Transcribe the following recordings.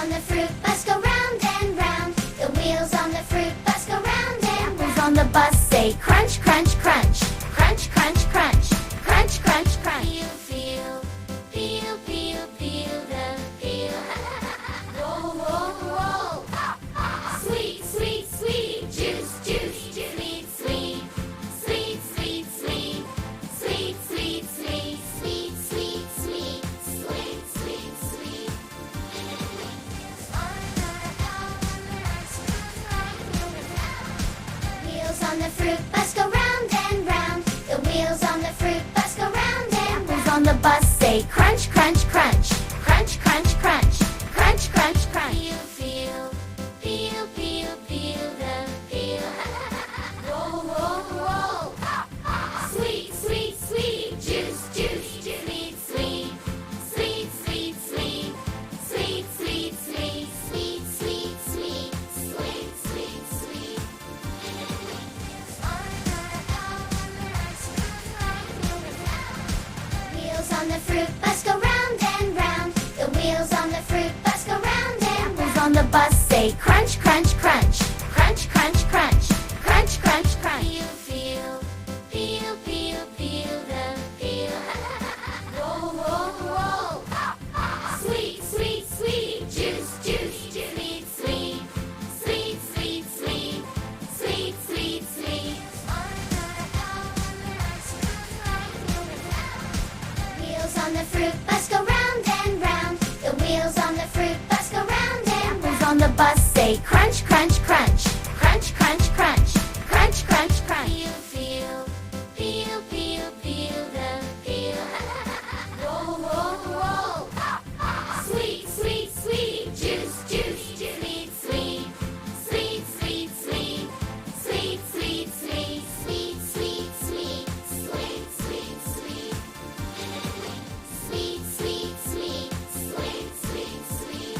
on the fruit bus go round and round. The wheels on the fruit bus go round and round. On the bus say crunch, crunch, crunch. Crunch, crunch, crunch. Crunch, crunch, crunch. Peel, peel, peel, peel the peel. Roll, roll, roll. Sweet, sweet, sweet. Juice, juice, juice. Sweet, sweet, sweet, sweet. Sweet, sweet, sweet. Sweet, sweet, sweet. Sweet, sweet, sweet. Wheels on the fruit bus go round and round. The wheels on the fruit bus go round and round. On the bus say crunch, crunch, crunch. Crunch, crunch, crunch. Crunch, crunch, crunch. Peel, peel, peel, peel the peel. Roll, roll, roll. Sweet, sweet, sweet. Juice, juice, sweet, sweet. Sweet, sweet, sweet. Sweet, sweet, sweet. Sweet, sweet, sweet. Sweet, sweet, sweet. Wheels on the fruit bus go round and round. The wheels on the fruit bus go round and round. On the bus say crunch, crunch, crunch. Crunch, crunch, crunch. Crunch, crunch, crunch. Peel, peel, peel, peel the peel. Roll, roll, roll. Sweet, sweet, sweet. Juice, juice, sweet, sweet. Sweet, sweet, sweet. Sweet, sweet, sweet. Wheels on the fruit bus go round and round. The wheels on the fruit bus go round and round. On the bus say crunch, crunch, crunch. Crunch, crunch, crunch. Crunch, crunch, crunch. Peel, peel, peel, peel the peel. Roll, roll, roll. Sweet, sweet, sweet. Juice, juice, sweet, sweet. Sweet, sweet, sweet. Sweet, sweet, sweet. Sweet, sweet, sweet. Sweet, sweet, sweet. Sweet, sweet, sweet. Sweet, sweet, sweet.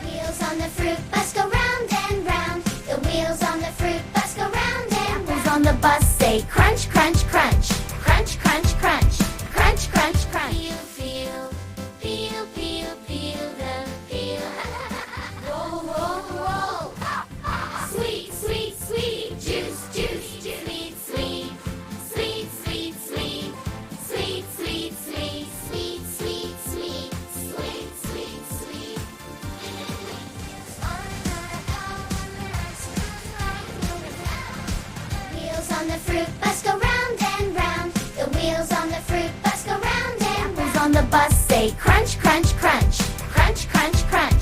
Wheels on the fruit bus go round and round. The wheels on the fruit bus go round and round. On the bus say crunch, crunch, crunch. Crunch, crunch, crunch. Crunch, crunch, crunch. Peel, peel, peel, peel the peel. Roll, roll, roll. Sweet, sweet, sweet. Juice, juice, sweet, sweet. Sweet, sweet, sweet. Sweet, sweet, sweet. Sweet, sweet, sweet. Sweet, sweet, sweet. Wheels on the fruit bus go round and round. The wheels on the fruit bus go round and round. On the bus say crunch, crunch, crunch. Crunch, crunch, crunch.